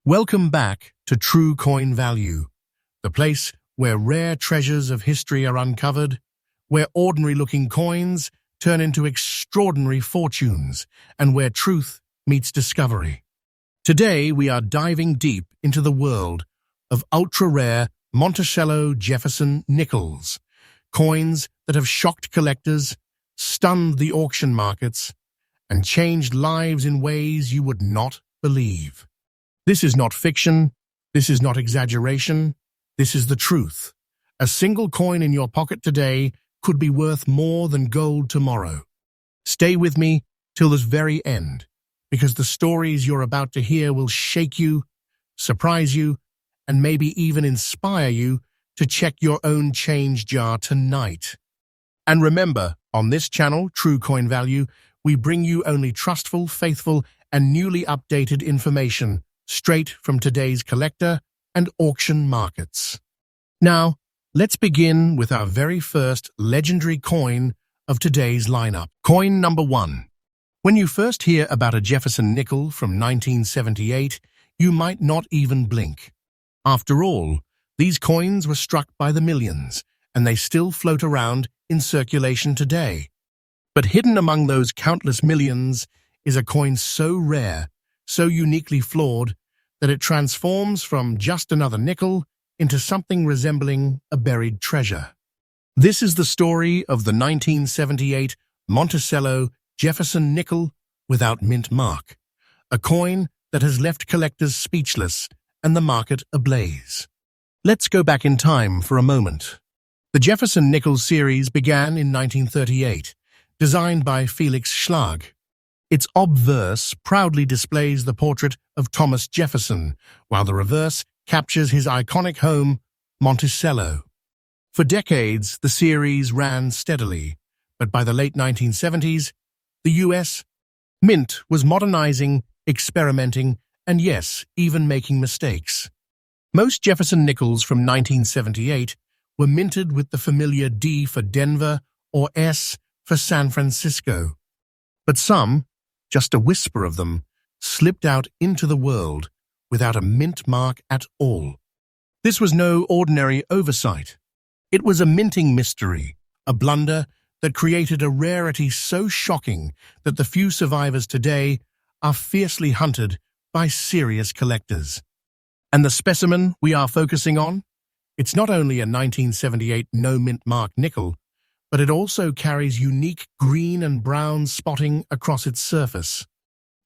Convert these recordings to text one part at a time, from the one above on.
Welcome back to True Coin Value, the place where rare treasures of history are uncovered, where ordinary-looking coins turn into extraordinary fortunes, and where truth meets discovery. Today, we are diving deep into the world of ultra-rare Monticello Jefferson nickels, coins that have shocked collectors, stunned the auction markets, and changed lives in ways you would not believe. This is not fiction, this is not exaggeration, this is the truth. A single coin in your pocket today could be worth more than gold tomorrow. Stay with me till the very end, because the stories you're about to hear will shake you, surprise you, and maybe even inspire you to check your own change jar tonight. And remember, on this channel, True Coin Value, we bring you only trustful, faithful, and newly updated information straight from today's collector and auction markets. Now, let's begin with our very first legendary coin of today's lineup. Coin number 1. When you first hear about a Jefferson nickel from 1978, you might not even blink. After all, these coins were struck by the millions, and they still float around in circulation today. But hidden among those countless millions is a coin so rare, so uniquely flawed, that it transforms from just another nickel into something resembling a buried treasure. This is the story of the 1978 Monticello Jefferson nickel without mint mark, a coin that has left collectors speechless and the market ablaze. Let's go back in time for a moment. The Jefferson nickel series began in 1938, designed by Felix Schlag. Its obverse proudly displays the portrait of Thomas Jefferson, while the reverse captures his iconic home, Monticello. For decades, the series ran steadily, but by the late 1970s, the U.S. Mint was modernizing, experimenting, and yes, even making mistakes. Most Jefferson nickels from 1978 were minted with the familiar D for Denver or S for San Francisco. But some, just a whisper of them, slipped out into the world without a mint mark at all. This was no ordinary oversight. It was a minting mystery, a blunder that created a rarity so shocking that the few survivors today are fiercely hunted by serious collectors. And the specimen we are focusing on? It's not only a 1978 no-mint mark nickel, but it also carries unique green and brown spotting across its surface.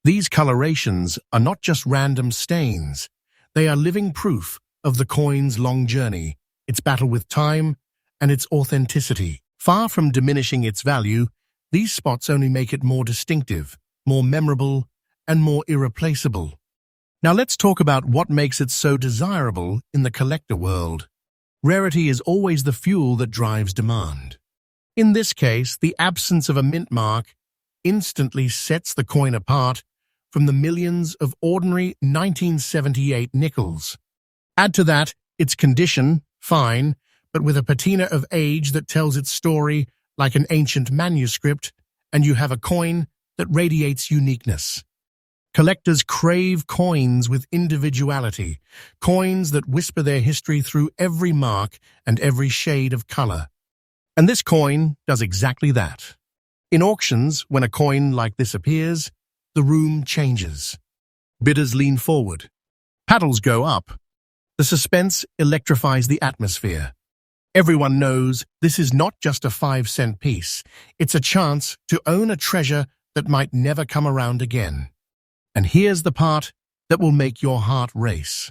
These colorations are not just random stains. They are living proof of the coin's long journey, its battle with time, and its authenticity. Far from diminishing its value, these spots only make it more distinctive, more memorable, and more irreplaceable. Now let's talk about what makes it so desirable in the collector world. Rarity is always the fuel that drives demand. In this case, the absence of a mint mark instantly sets the coin apart from the millions of ordinary 1978 nickels. Add to that its condition, fine, but with a patina of age that tells its story like an ancient manuscript, and you have a coin that radiates uniqueness. Collectors crave coins with individuality, coins that whisper their history through every mark and every shade of color. And this coin does exactly that. In auctions, when a coin like this appears, the room changes. Bidders lean forward. Paddles go up. The suspense electrifies the atmosphere. Everyone knows this is not just a 5-cent piece. It's a chance to own a treasure that might never come around again. And here's the part that will make your heart race.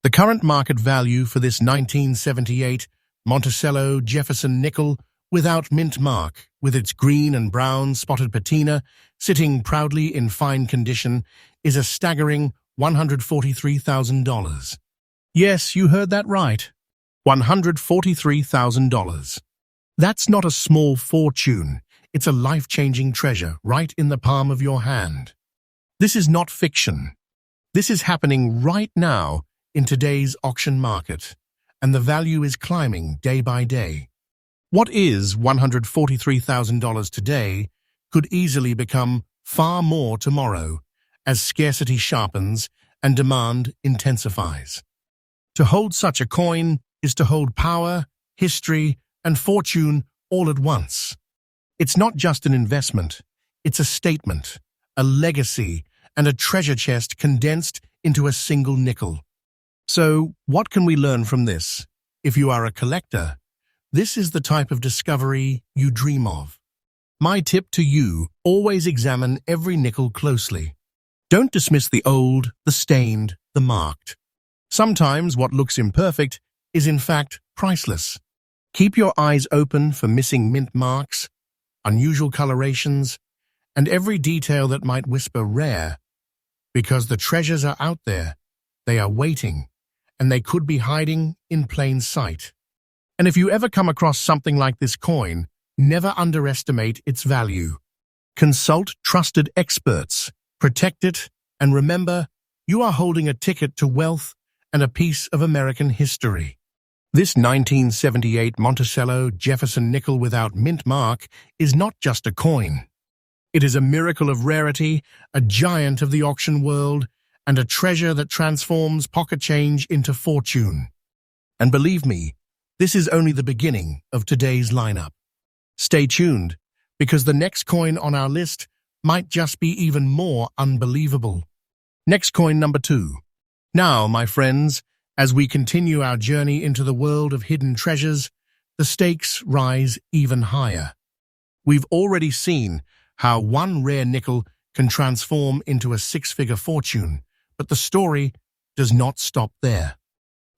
The current market value for this 1978 Monticello Jefferson nickel without mint mark, with its green and brown spotted patina sitting proudly in fine condition, is a staggering $143,000. Yes, you heard that right. $143,000. That's not a small fortune. It's a life-changing treasure right in the palm of your hand. This is not fiction. This is happening right now in today's auction market, and the value is climbing day by day. What is $143,000 today could easily become far more tomorrow, as scarcity sharpens and demand intensifies. To hold such a coin is to hold power, history, and fortune all at once. It's not just an investment, it's a statement, a legacy, and a treasure chest condensed into a single nickel. So, what can we learn from this? If you are a collector, this is the type of discovery you dream of. My tip to you, always examine every nickel closely. Don't dismiss the old, the stained, the marked. Sometimes what looks imperfect is in fact priceless. Keep your eyes open for missing mint marks, unusual colorations, and every detail that might whisper rare, because the treasures are out there, they are waiting, and they could be hiding in plain sight. And if you ever come across something like this coin, never underestimate its value. Consult trusted experts, protect it, and remember, you are holding a ticket to wealth and a piece of American history. This 1978 Monticello Jefferson nickel without mint mark is not just a coin. It is a miracle of rarity, a giant of the auction world, and a treasure that transforms pocket change into fortune. And believe me, this is only the beginning of today's lineup. Stay tuned, because the next coin on our list might just be even more unbelievable. Next coin number 2. Now, my friends, as we continue our journey into the world of hidden treasures, the stakes rise even higher. We've already seen how one rare nickel can transform into a six-figure fortune, but the story does not stop there.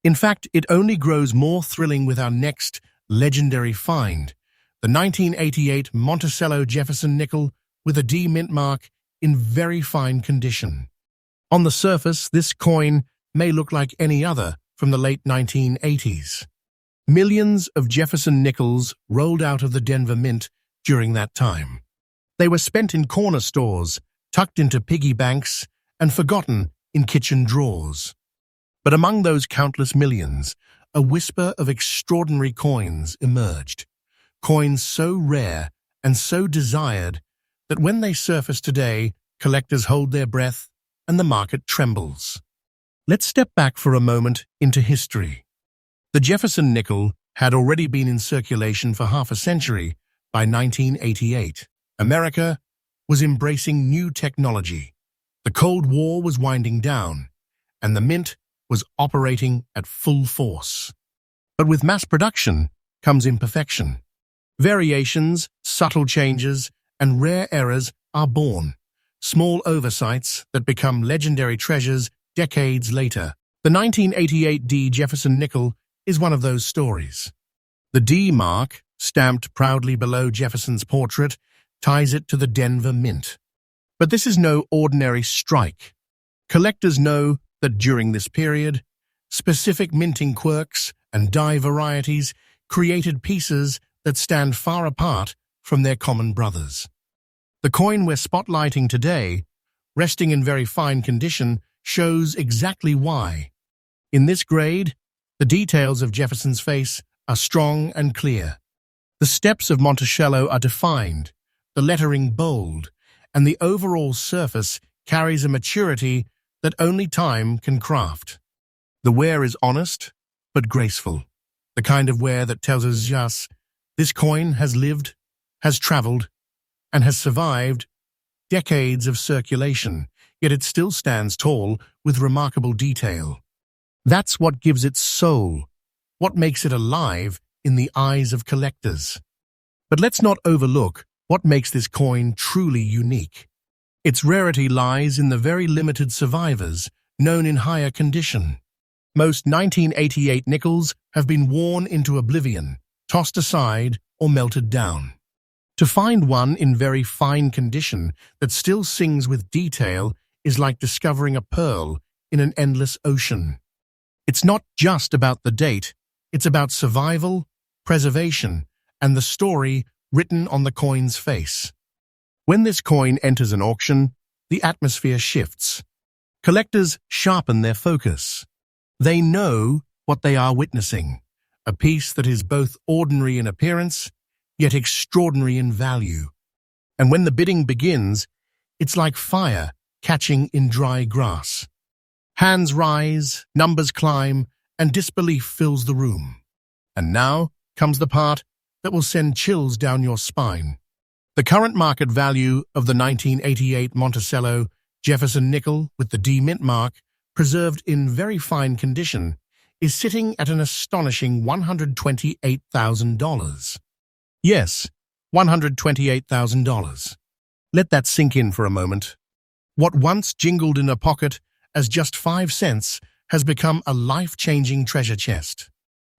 In fact, it only grows more thrilling with our next legendary find, the 1988 Monticello Jefferson nickel with a D mint mark in very fine condition. On the surface, this coin may look like any other from the late 1980s. Millions of Jefferson nickels rolled out of the Denver Mint during that time. They were spent in corner stores, tucked into piggy banks, and forgotten in kitchen drawers. But among those countless millions, a whisper of extraordinary coins emerged. Coins so rare and so desired that when they surface today, collectors hold their breath and the market trembles. Let's step back for a moment into history. The Jefferson nickel had already been in circulation for half a century by 1988. America was embracing new technology. The Cold War was winding down, and the mint was operating at full force. But with mass production comes imperfection. Variations, subtle changes, and rare errors are born. Small oversights that become legendary treasures decades later. The 1988 D Jefferson nickel is one of those stories. The D mark, stamped proudly below Jefferson's portrait, ties it to the Denver Mint. But this is no ordinary strike. Collectors know that during this period, specific minting quirks and die varieties created pieces that stand far apart from their common brothers. The coin we're spotlighting today, resting in very fine condition, shows exactly why. In this grade, the details of Jefferson's face are strong and clear. The steps of Monticello are defined, the lettering bold, and the overall surface carries a maturity that only time can craft. The wear is honest, but graceful, the kind of wear that tells us, yes, this coin has lived, has traveled, and has survived decades of circulation, yet it still stands tall with remarkable detail. That's what gives it soul, what makes it alive in the eyes of collectors. But let's not overlook what makes this coin truly unique. Its rarity lies in the very limited survivors, known in higher condition. Most 1988 nickels have been worn into oblivion, tossed aside, or melted down. To find one in very fine condition that still sings with detail is like discovering a pearl in an endless ocean. It's not just about the date, it's about survival, preservation, and the story written on the coin's face. When this coin enters an auction, the atmosphere shifts. Collectors sharpen their focus. They know what they are witnessing, a piece that is both ordinary in appearance, yet extraordinary in value. And when the bidding begins, it's like fire catching in dry grass. Hands rise, numbers climb, and disbelief fills the room. And now comes the part that will send chills down your spine. The current market value of the 1988 Monticello Jefferson nickel with the D mint mark, preserved in very fine condition, is sitting at an astonishing $128,000. Yes, $128,000. Let that sink in for a moment. What once jingled in a pocket as just 5 cents has become a life-changing treasure chest.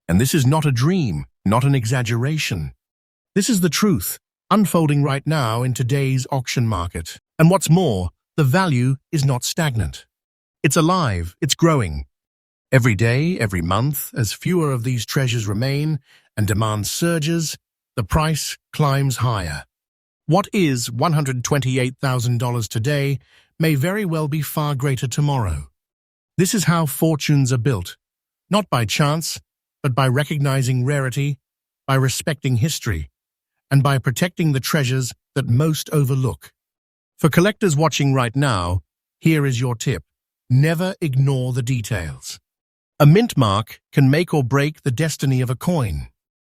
And this is not a dream, not an exaggeration. This is the truth, unfolding right now in today's auction market. And what's more, the value is not stagnant. It's alive, it's growing. Every day, every month, as fewer of these treasures remain and demand surges, the price climbs higher. What is $128,000 today may very well be far greater tomorrow. This is how fortunes are built, not by chance, but by recognizing rarity, by respecting history, and by protecting the treasures that most overlook. For collectors watching right now, here is your tip. Never ignore the details. A mint mark can make or break the destiny of a coin.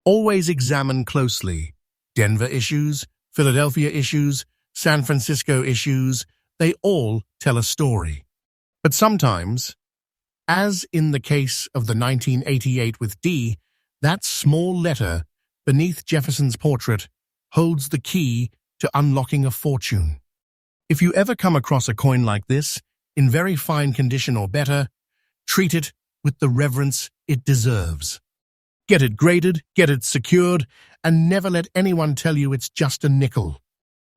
Always examine closely. Denver issues, Philadelphia issues, San Francisco issues, they all tell a story. But sometimes, as in the case of the 1988 with D, that small letter beneath Jefferson's portrait holds the key to unlocking a fortune. If you ever come across a coin like this, in very fine condition or better, treat it with the reverence it deserves. Get it graded, get it secured, and never let anyone tell you it's just a nickel.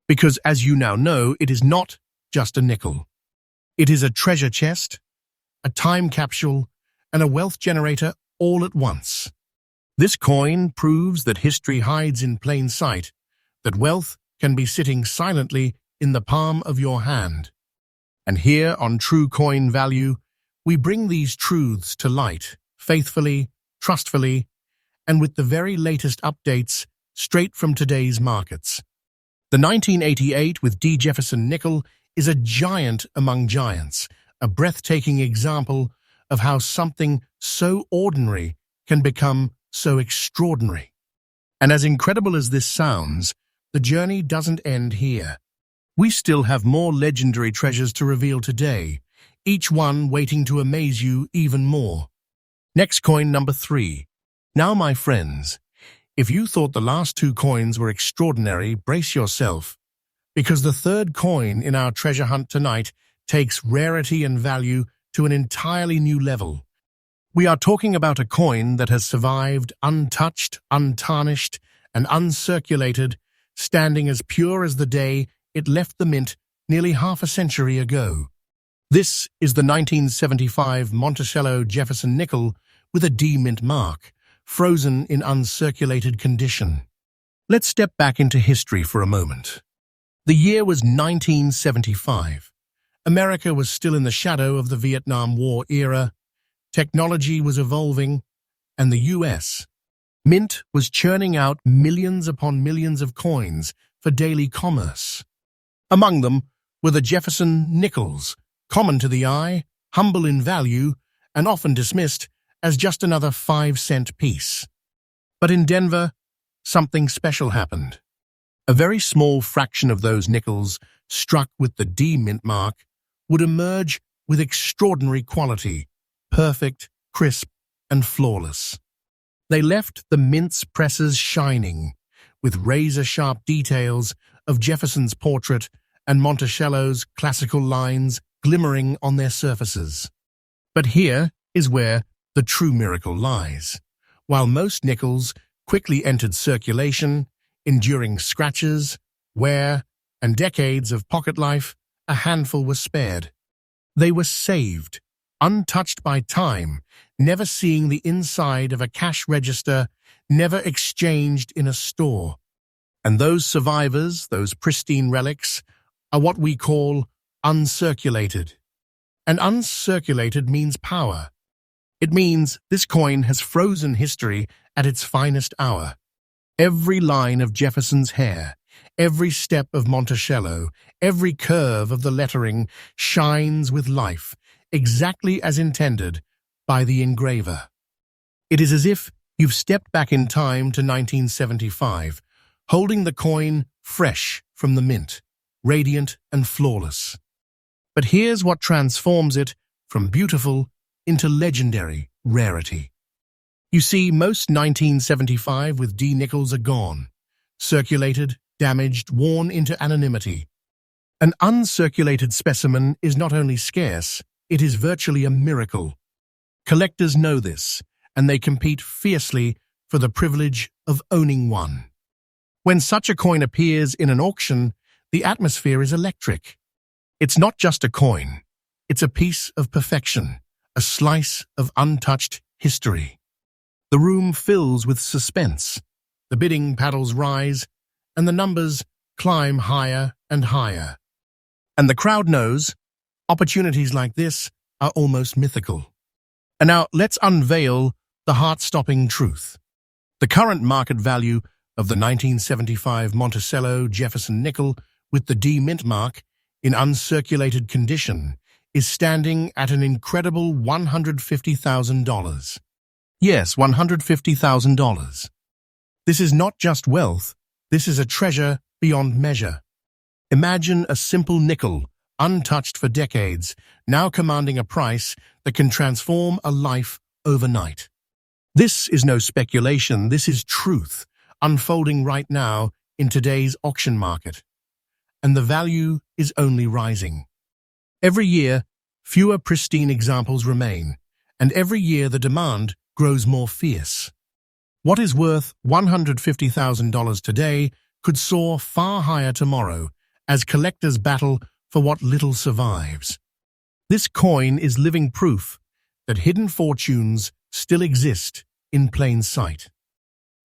Because as you now know, it is not just a nickel. It is a treasure chest, a time capsule, and a wealth generator all at once. This coin proves that history hides in plain sight, that wealth can be sitting silently in the palm of your hand. And here on True Coin Value, we bring these truths to light, faithfully, trustfully, and with the very latest updates straight from today's markets. The 1988 with D. Jefferson nickel is a giant among giants, a breathtaking example of how something so ordinary can become so extraordinary. And as incredible as this sounds, the journey doesn't end here. We still have more legendary treasures to reveal today, each one waiting to amaze you even more. Next coin number 3. Now, my friends, if you thought the last 2 coins were extraordinary, brace yourself, because the third coin in our treasure hunt tonight takes rarity and value to an entirely new level. We are talking about a coin that has survived untouched, untarnished, and uncirculated, standing as pure as the day it left the mint nearly half a century ago. This is the 1975 Monticello Jefferson nickel with a D mint mark, frozen in uncirculated condition. Let's step back into history for a moment. The year was 1975. America was still in the shadow of the Vietnam War era. Technology was evolving, and the U.S. Mint was churning out millions upon millions of coins for daily commerce. Among them were the Jefferson nickels, common to the eye, humble in value, and often dismissed as just another 5-cent piece. But in Denver, something special happened. A very small fraction of those nickels struck with the D mint mark would emerge with extraordinary quality, perfect, crisp, and flawless. They left the mint's presses shining, with razor-sharp details of Jefferson's portrait and Monticello's classical lines glimmering on their surfaces. But here is where the true miracle lies. While most nickels quickly entered circulation, enduring scratches, wear, and decades of pocket life, a handful were spared. They were saved, untouched by time, never seeing the inside of a cash register, never exchanged in a store. And those survivors, those pristine relics, are what we call uncirculated. And uncirculated means power. It means this coin has frozen history at its finest hour. Every line of Jefferson's hair, every step of Monticello, every curve of the lettering shines with life, exactly as intended by the engraver. It is as if you've stepped back in time to 1975, holding the coin fresh from the mint, radiant and flawless. But here's what transforms it from beautiful into legendary rarity. You see, most 1975 with D nickels are gone, circulated, damaged, worn into anonymity. An uncirculated specimen is not only scarce, it is virtually a miracle. Collectors know this, and they compete fiercely for the privilege of owning one. When such a coin appears in an auction, the atmosphere is electric. It's not just a coin, it's a piece of perfection, a slice of untouched history. The room fills with suspense. The bidding paddles rise, and the numbers climb higher and higher. And the crowd knows opportunities like this are almost mythical. And now let's unveil the heart-stopping truth. The current market value of the 1975 Monticello Jefferson nickel with the D mint mark in uncirculated condition is standing at an incredible $150,000. Yes, $150,000. This is not just wealth, this is a treasure beyond measure. Imagine a simple nickel, untouched for decades, now commanding a price that can transform a life overnight. This is no speculation, this is truth, unfolding right now in today's auction market. And the value is only rising. Every year, fewer pristine examples remain, and every year the demand grows more fierce. What is worth $150,000 today could soar far higher tomorrow as collectors battle for what little survives. This coin is living proof that hidden fortunes still exist in plain sight.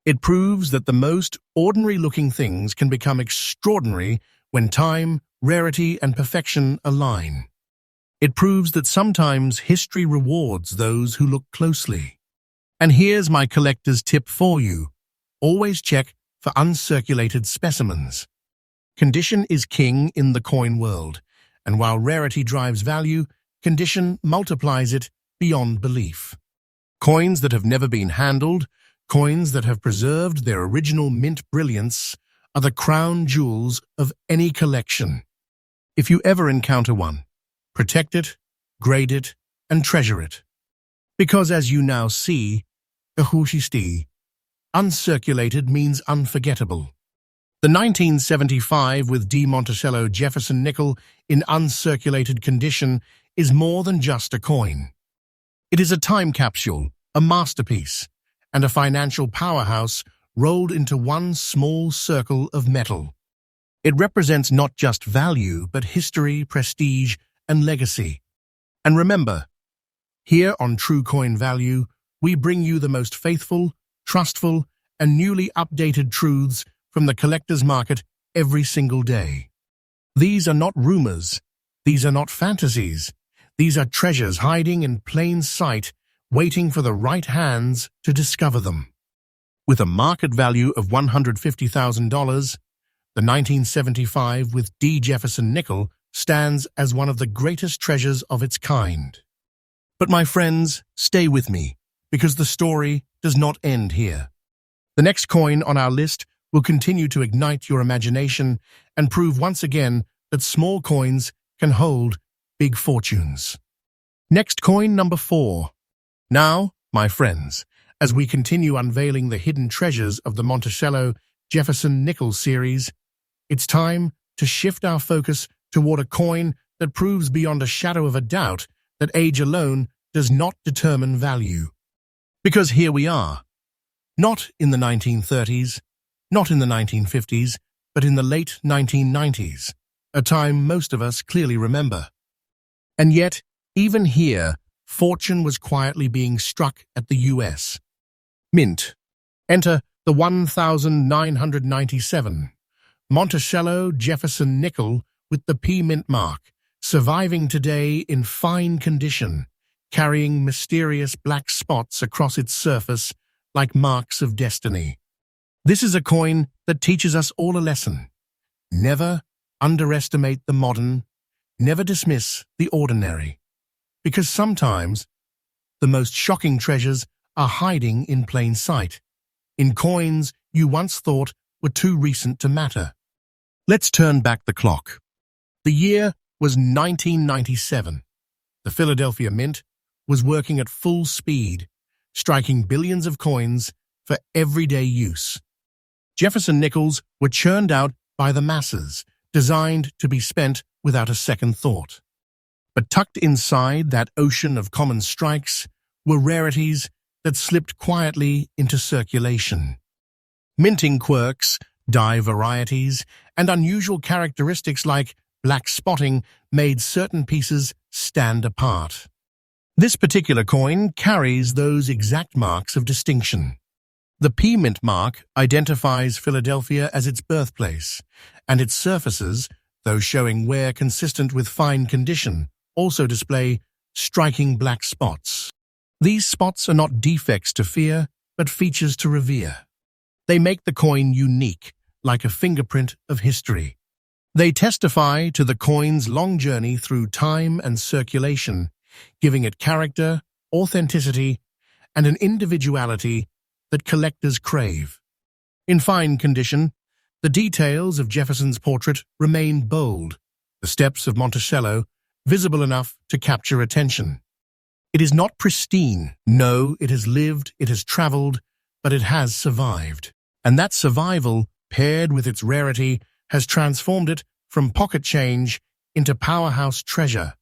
It proves that the most ordinary-looking things can become extraordinary when time, rarity, and perfection align. It proves that sometimes history rewards those who look closely. And here's my collector's tip for you. Always check for uncirculated specimens. Condition is king in the coin world, and while rarity drives value, condition multiplies it beyond belief. Coins that have never been handled, coins that have preserved their original mint brilliance, are the crown jewels of any collection. If you ever encounter one, protect it, grade it, and treasure it. Because as you now see, uncirculated means unforgettable. The 1975 with D Monticello Jefferson nickel in uncirculated condition is more than just a coin. It is a time capsule, a masterpiece, and a financial powerhouse rolled into one small circle of metal. It represents not just value, but history, prestige, and legacy. And remember, here on True Coin Value, we bring you the most faithful, trustful, and newly updated truths from the collector's market every single day. These are not rumors. These are not fantasies. These are treasures hiding in plain sight, waiting for the right hands to discover them. With a market value of $150,000, the 1975 with D Jefferson nickel stands as one of the greatest treasures of its kind. But my friends, stay with me, because the story does not end here. The next coin on our list will continue to ignite your imagination and prove once again that small coins can hold big fortunes. Next coin, number 4. Now, my friends, as we continue unveiling the hidden treasures of the Monticello Jefferson nickel series, it's time to shift our focus toward a coin that proves beyond a shadow of a doubt that age alone does not determine value. Because here we are, not in the 1930s, not in the 1950s, but in the late 1990s, a time most of us clearly remember. And yet, even here, fortune was quietly being struck at the U.S. Mint. Enter the 1997 Monticello Jefferson nickel with the P mint mark, surviving today in fine condition, carrying mysterious black spots across its surface like marks of destiny. This is a coin that teaches us all a lesson. Never underestimate the modern, never dismiss the ordinary. because sometimes the most shocking treasures are hiding in plain sight, in coins you once thought were too recent to matter. Let's turn back the clock. The year was 1997. The Philadelphia Mint was working at full speed, striking billions of coins for everyday use. Jefferson nickels were churned out by the masses, designed to be spent without a second thought. But tucked inside that ocean of common strikes were rarities that slipped quietly into circulation. Minting quirks, dye varieties, and unusual characteristics like black spotting made certain pieces stand apart. This particular coin carries those exact marks of distinction. The P Mint mark identifies Philadelphia as its birthplace, and its surfaces, though showing wear consistent with fine condition, also display striking black spots. These spots are not defects to fear, but features to revere. They make the coin unique, like a fingerprint of history. They testify to the coin's long journey through time and circulation, giving it character, authenticity, and an individuality that collectors crave. In fine condition, the details of Jefferson's portrait remain bold, the steps of Monticello visible enough to capture attention. It is not pristine. No, it has lived, it has traveled, but it has survived. And that survival, paired with its rarity, has transformed it from pocket change into powerhouse treasure.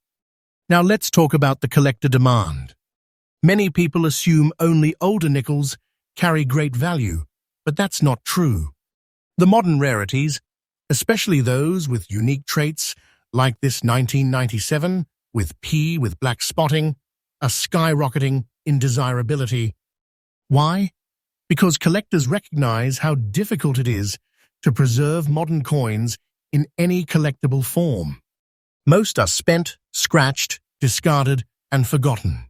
Now let's talk about the collector demand. Many people assume only older nickels carry great value, but that's not true. The modern rarities, especially those with unique traits like this 1997 with P with black spotting, are skyrocketing in desirability. Why? Because collectors recognize how difficult it is to preserve modern coins in any collectible form. Most are spent, scratched, discarded, and forgotten.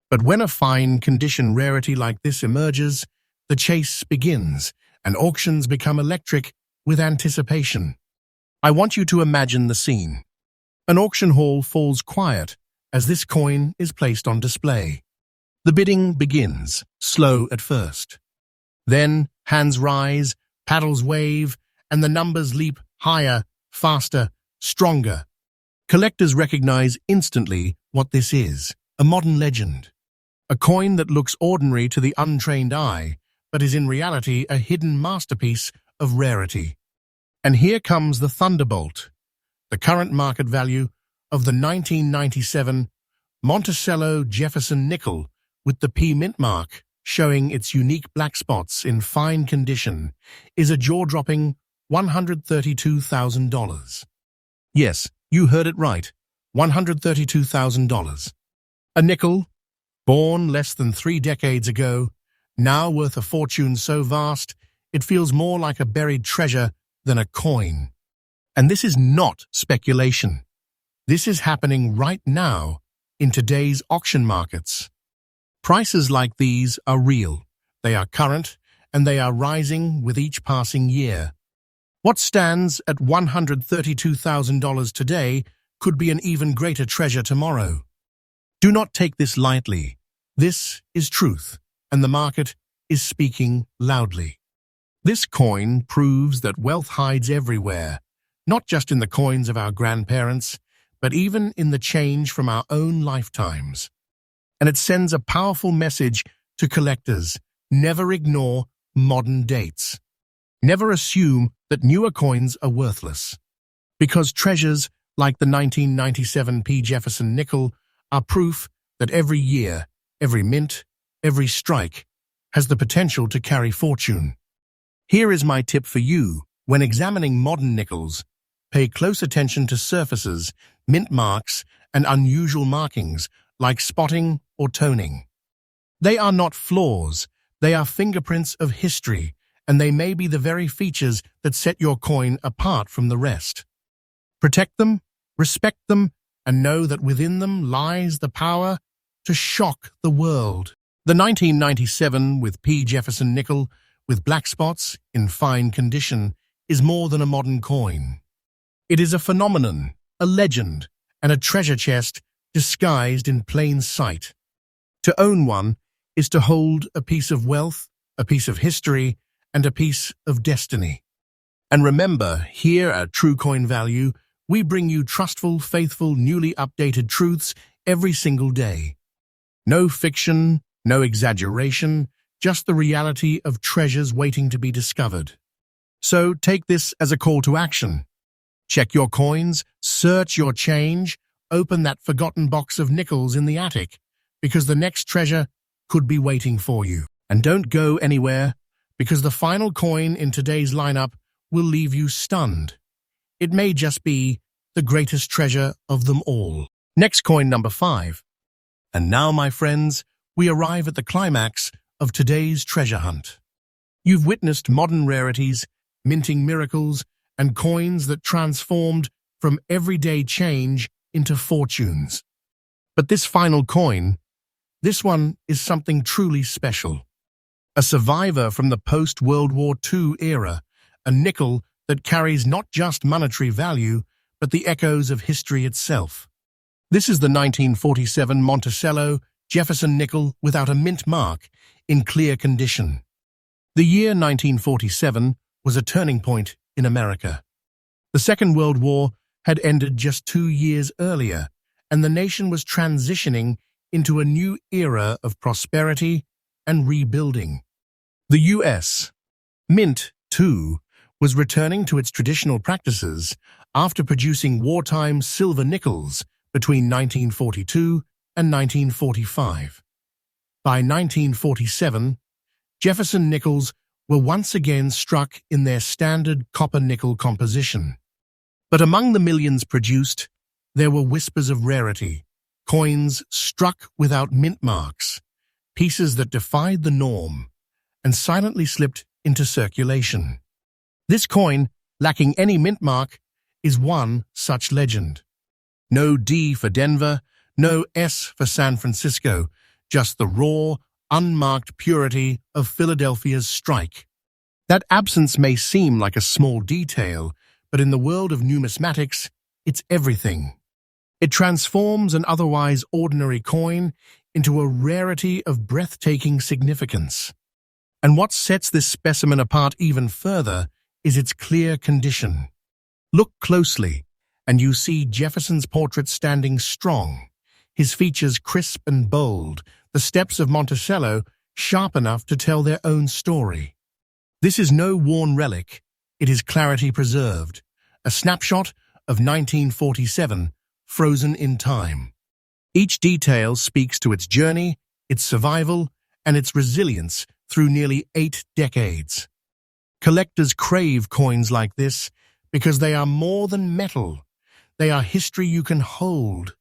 But when a fine condition rarity like this emerges, the chase begins, and auctions become electric with anticipation. I want you to imagine the scene. An auction hall falls quiet as this coin is placed on display. The bidding begins, slow at first. Then hands rise, paddles wave, and the numbers leap higher, faster, stronger. Collectors recognize instantly what this is, a modern legend. A coin that looks ordinary to the untrained eye, but is in reality a hidden masterpiece of rarity. And here comes the thunderbolt, the current market value of the 1997 Monticello Jefferson nickel with the P Mint mark showing its unique black spots in fine condition is a jaw-dropping $132,000. Yes, you heard it right, $132,000. A nickel, born less than 3 decades ago, now worth a fortune so vast it feels more like a buried treasure than a coin. And this is not speculation. This is happening right now in today's auction markets. Prices like these are real, they are current, and they are rising with each passing year. What stands at $132,000 today could be an even greater treasure tomorrow. Do not take this lightly. This is truth, and the market is speaking loudly. This coin proves that wealth hides everywhere, not just in the coins of our grandparents, but even in the change from our own lifetimes. And it sends a powerful message to collectors: never ignore modern dates. Never assume that newer coins are worthless. Because treasures like the 1997 P. Jefferson nickel are proof that every year, every mint, every strike has the potential to carry fortune. Here is my tip for you. When examining modern nickels, pay close attention to surfaces, mint marks, and unusual markings like spotting or toning. They are not flaws, they are fingerprints of history, and they may be the very features that set your coin apart from the rest. Protect them, respect them, and know that within them lies the power to shock the world. The 1997 with P. Jefferson nickel with black spots in fine condition is more than a modern coin. It is a phenomenon, a legend, and a treasure chest disguised in plain sight. To own one is to hold a piece of wealth, a piece of history, and a piece of destiny. And remember, here at True Coin Value, we bring you trustful, faithful, newly updated truths every single day. No fiction, no exaggeration, just the reality of treasures waiting to be discovered. So take this as a call to action. Check your coins, search your change, open that forgotten box of nickels in the attic, because the next treasure could be waiting for you. And don't go anywhere, because the final coin in today's lineup will leave you stunned. It may just be the greatest treasure of them all. Next coin, number 5. And now, my friends, we arrive at the climax of today's treasure hunt. You've witnessed modern rarities, minting miracles, and coins that transformed from everyday change into fortunes. But this final coin, this one is something truly special. A survivor from the post-World War II era, a nickel that carries not just monetary value, but the echoes of history itself. This is the 1947 Monticello Jefferson nickel without a mint mark, in clear condition. The year 1947 was a turning point in America. The Second World War had ended just 2 years earlier, and the nation was transitioning into a new era of prosperity and rebuilding. The U.S. Mint, too, was returning to its traditional practices after producing wartime silver nickels between 1942 and 1945. By 1947, Jefferson nickels were once again struck in their standard copper-nickel composition. But among the millions produced, there were whispers of rarity, coins struck without mint marks, pieces that defied the norm and silently slipped into circulation. This coin, lacking any mint mark, is one such legend. No D for Denver, no S for San Francisco, just the raw, unmarked purity of Philadelphia's strike. That absence may seem like a small detail, but in the world of numismatics, it's everything. It transforms an otherwise ordinary coin into a rarity of breathtaking significance. And what sets this specimen apart even further is its clear condition. Look closely, and you see Jefferson's portrait standing strong, his features crisp and bold, the steps of Monticello sharp enough to tell their own story. This is no worn relic, it is clarity preserved, a snapshot of 1947, frozen in time. Each detail speaks to its journey, its survival, and its resilience through nearly 8 decades. Collectors crave coins like this because they are more than metal. They are history you can hold.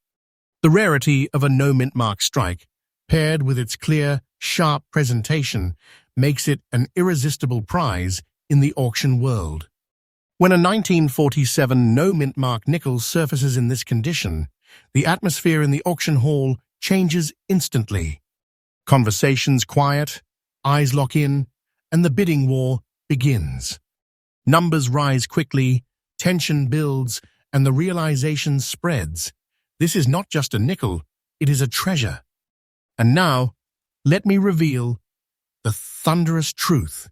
The rarity of a no-mint mark strike, paired with its clear, sharp presentation, makes it an irresistible prize in the auction world. When a 1947 no-mint mark nickel surfaces in this condition, the atmosphere in the auction hall changes instantly. Conversations quiet, eyes lock in, and the bidding war begins. Numbers rise quickly, tension builds, and the realization spreads. This is not just a nickel, it is a treasure. And now, let me reveal the thunderous truth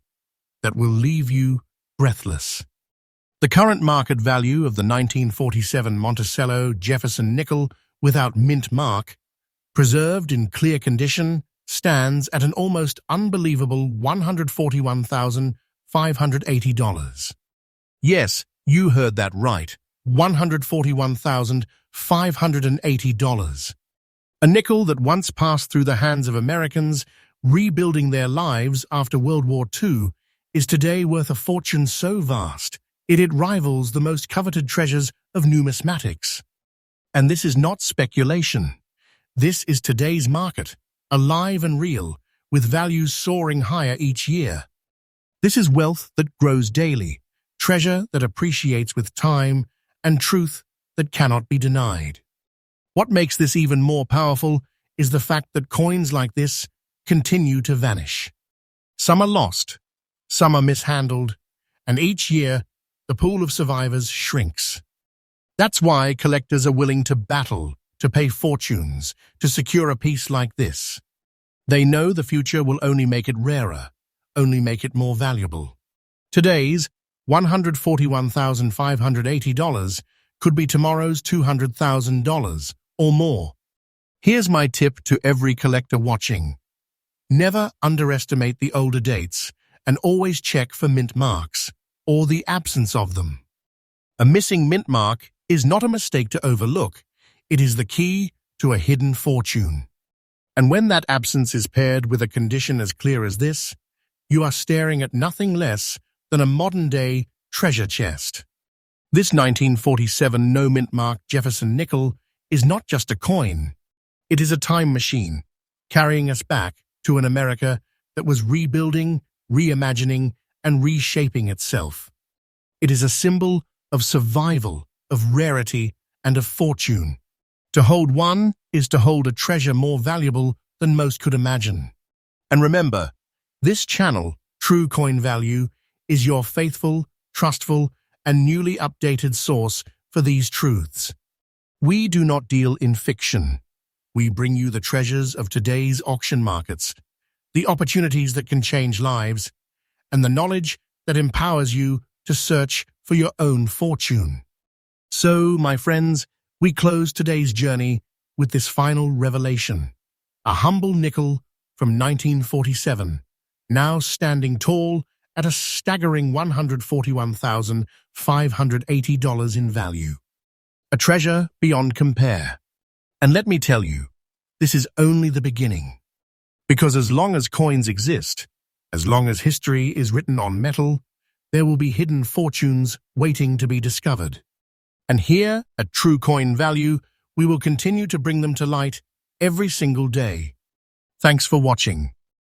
that will leave you breathless. The current market value of the 1947 Monticello Jefferson nickel without mint mark, preserved in clear condition, stands at an almost unbelievable $141,580. Yes, you heard that right, $141,580. A nickel that once passed through the hands of Americans, rebuilding their lives after World War II, is today worth a fortune so vast, it rivals the most coveted treasures of numismatics. And this is not speculation. This is today's market, alive and real, with values soaring higher each year. This is wealth that grows daily, treasure that appreciates with time, and truth that cannot be denied. What makes this even more powerful is the fact that coins like this continue to vanish. Some are lost, some are mishandled, and each year the pool of survivors shrinks. That's why collectors are willing to battle, to pay fortunes to secure a piece like this. They know the future will only make it rarer, only make it more valuable. Today's $141,580 could be tomorrow's $200,000 or more. Here's my tip to every collector watching. Never underestimate the older dates and always check for mint marks or the absence of them. A missing mint mark is not a mistake to overlook. It is the key to a hidden fortune. And when that absence is paired with a condition as clear as this, you are staring at nothing less than a modern-day treasure chest. This 1947 no-mint mark Jefferson nickel is not just a coin. It is a time machine, carrying us back to an America that was rebuilding, reimagining, and reshaping itself. It is a symbol of survival, of rarity, and of fortune. To hold one is to hold a treasure more valuable than most could imagine. And remember, this channel, True Coin Value, is your faithful, trustful, and newly updated source for these truths. We do not deal in fiction. We bring you the treasures of today's auction markets, the opportunities that can change lives, and the knowledge that empowers you to search for your own fortune. So, my friends, we close today's journey with this final revelation. A humble nickel from 1947, now standing tall at a staggering $141,580 in value. A treasure beyond compare. And let me tell you, this is only the beginning. Because as long as coins exist, as long as history is written on metal, there will be hidden fortunes waiting to be discovered. And here, at True Coin Value, we will continue to bring them to light every single day. Thanks for watching.